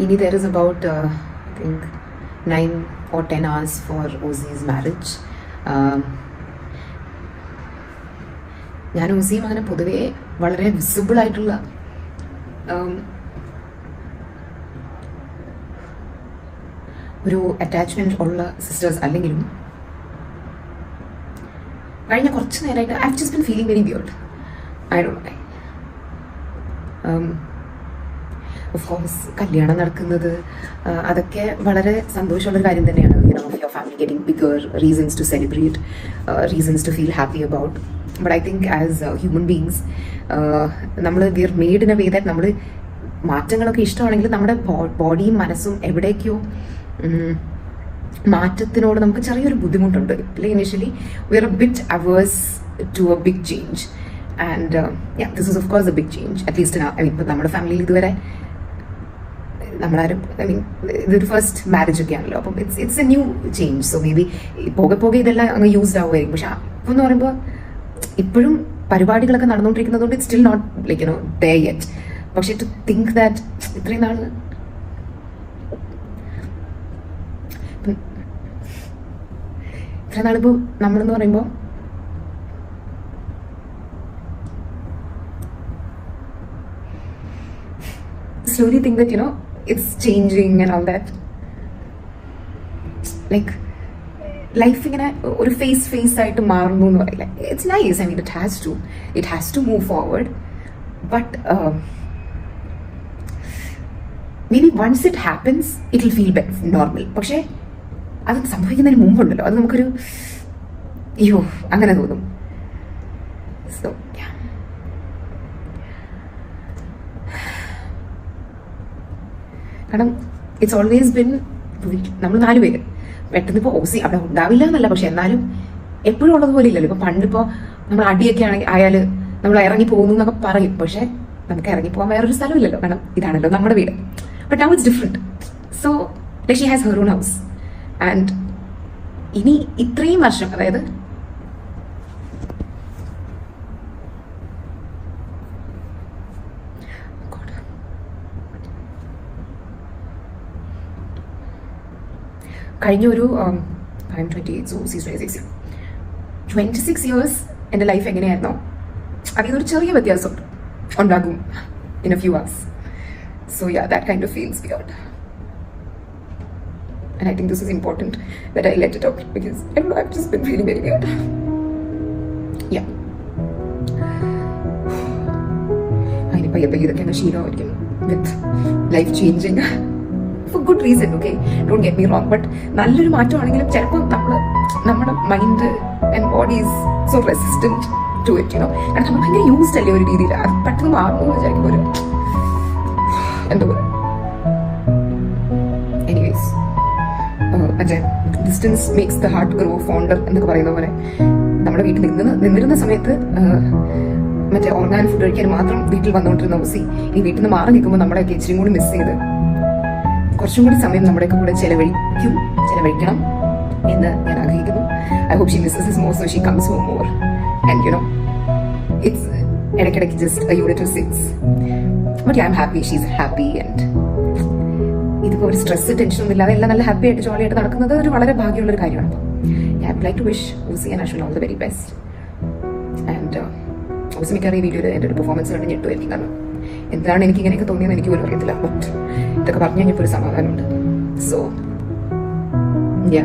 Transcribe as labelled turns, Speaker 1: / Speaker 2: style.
Speaker 1: ഇനി there is about I think 9 or 10 hours for Ozzy's marriage. ഞാൻ ഓസിയും അങ്ങനെ പൊതുവേ വളരെ വിസിബിൾ ആയിട്ടുള്ള ഒരു അറ്റാച്ച്മെന്റ് ഉള്ള സിസ്റ്റേഴ്സ് അല്ലെങ്കിലും കഴിഞ്ഞ കുറച്ച് നേരമായിട്ട് I just been feeling very weird. I don't know. Of course കല്യാണം നടക്കുന്നത് അതൊക്കെ വളരെ സന്തോഷമുള്ളൊരു കാര്യം തന്നെയാണ്. Your family getting bigger, reasons to celebrate, reasons to feel happy about. But I think as human beings നമ്മൾ we are made in a way that നമ്മൾ മാറ്റങ്ങളൊക്കെ ഇഷ്ടമാണെങ്കിൽ നമ്മുടെ ബോഡിയും മനസ്സും എവിടേക്കോ മാറ്റത്തിനോട് നമുക്ക് ചെറിയൊരു ബുദ്ധിമുട്ടുണ്ട്. Initially we are a bit averse to a big change and this is of course a big change. At least ഇപ്പം നമ്മുടെ ഫാമിലിയിൽ ഇതുവരെ നമ്മളാരും ഇതൊരു ഫസ്റ്റ് മാരേജ് ഒക്കെ ആണല്ലോ. അപ്പം it's A new change. So may be പോകെ പോകെ ഇതെല്ലാം അങ്ങ് യൂസ്ഡ് ആവുമായിരിക്കും. പക്ഷെ അപ്പം എന്ന് പറയുമ്പോൾ ഇപ്പോഴും പരിപാടികളൊക്കെ നടന്നുകൊണ്ടിരിക്കുന്നതുകൊണ്ട് it still not like they yet. പക്ഷെ ടു തിങ്ക് ദാറ്റ് ഇത്രയും നാൾ ഇത്രയും നാളിപ്പോൾ നമ്മളെന്ന് പറയുമ്പോൾ slowly think that it's changing and all that. Like life ഇങ്ങനെ ഒരു ഫേസ് ആയിട്ട് മാറുന്നു എന്ന് പറയില്ല. It's nice. I mean it has to move forward, but maybe once it happens it will feel normal. പക്ഷേ അത് സംഭവിക്കുന്നതിന് മുമ്പുണ്ടല്ലോ അത് നമുക്കൊരു അയ്യോ അങ്ങനെ തോന്നും. സോ കാരണം ഇറ്റ്സ് ഓൾവേസ് ബിൻ നമ്മൾ 4 പേര് പെട്ടെന്ന് ഇപ്പോൾ ഓസി അവിടെ ഉണ്ടാവില്ല എന്നല്ല, പക്ഷെ എന്നാലും എപ്പോഴും ഉള്ളതുപോലെ ഇല്ലല്ലോ. ഇപ്പം പണ്ടിപ്പോൾ നമ്മൾ അടിയൊക്കെ ആയാൽ നമ്മൾ ഇറങ്ങി പോകുന്നു എന്നൊക്കെ പറയും. പക്ഷെ നമുക്ക് ഇറങ്ങിപ്പോകാൻ വേറൊരു സ്ഥലമില്ലല്ലോ, കാരണം ഇതാണല്ലോ നമ്മുടെ വീട്. But now it's different. So like she has her own house and ഇനി ഇത്രയും വർഷം, അതായത് കഴിഞ്ഞ ഒരു 26 ഇയേഴ്സ് എൻ്റെ ലൈഫ് എങ്ങനെയായിരുന്നോ അതിനൊരു ചെറിയ വ്യത്യാസം ഉണ്ടാകും in A few hours. So yeah, that kind of feels weird. And I think this is important that I let it out because I don't know, I've just been feeling very weird. Yeah. I pay ഇതൊക്കെ ശീലമായിരിക്കും with life changing. For good reason, okay? Don't get me wrong. But നല്ലൊരു മാറ്റമാണെങ്കിലും ചിലപ്പോൾ നമ്മുടെ mind and body is so resistant to it, കാരണം നമ്മൾ ഭയങ്കര used അല്ലേ ഒരു രീതിയിൽ. അത് പെട്ടെന്ന് മാറുന്നു വിചാരിക്കും ഒരു എന്താ പറയുക. എനിവേസ് മറ്റേ distance makes the heart grow von der എന്നൊക്കെ പറയുന്ന പോലെ നമ്മുടെ വീട്ടിൽ നിന്നിരുന്ന സമയത്ത് മറ്റേ ഓർഗാനിക് ഫുഡ് കഴിക്കാൻ മാത്രം വീട്ടിൽ വന്നുകൊണ്ടിരുന്ന ഓസി ഈ വീട്ടിൽ നിന്ന് മാറി നിൽക്കുമ്പോൾ നമ്മുടെയൊക്കെ ഇച്ചിരി കൂടി മിസ് ചെയ്ത് കുറച്ചും കൂടി സമയം നമ്മുടെയൊക്കെ കൂടെ ചെലവഴിക്കണം എന്ന് ഞാൻ ആഗ്രഹിക്കുന്നു. I hope she misses his more, so she comes home more and it's ഇടയ്ക്കിടയ്ക്ക് just a unit of 6. But I am happy, she is happy and ഇതിപ്പോൾ ഒരു സ്ട്രെസ് ടെൻഷനൊന്നും ഇല്ലാതെ എല്ലാം നല്ല ഹാപ്പി ആയിട്ട് ജോളിയായിട്ട് നടക്കുന്നത് ഒരു വളരെ ഭാഗ്യമുള്ളൊരു കാര്യമാണ്. അപ്പോൾ I would like to wish Ozzy and Ashwin all the very best. And Ozzy മിക്കവാറും ഈ വീഡിയോയിൽ എൻ്റെ ഒരു പെർഫോമൻസ് കണ്ട് ഞെട്ടുമായിരിക്കും, കാരണം എന്താണ് എനിക്ക് ഇങ്ങനെയൊക്കെ തോന്നിയെന്ന് എനിക്ക് പോലും അറിയത്തില്ല. ബട്ട് ഇതൊക്കെ പറഞ്ഞു കഴിഞ്ഞപ്പോൾ ഒരു സമാധാനമുണ്ട്. So yeah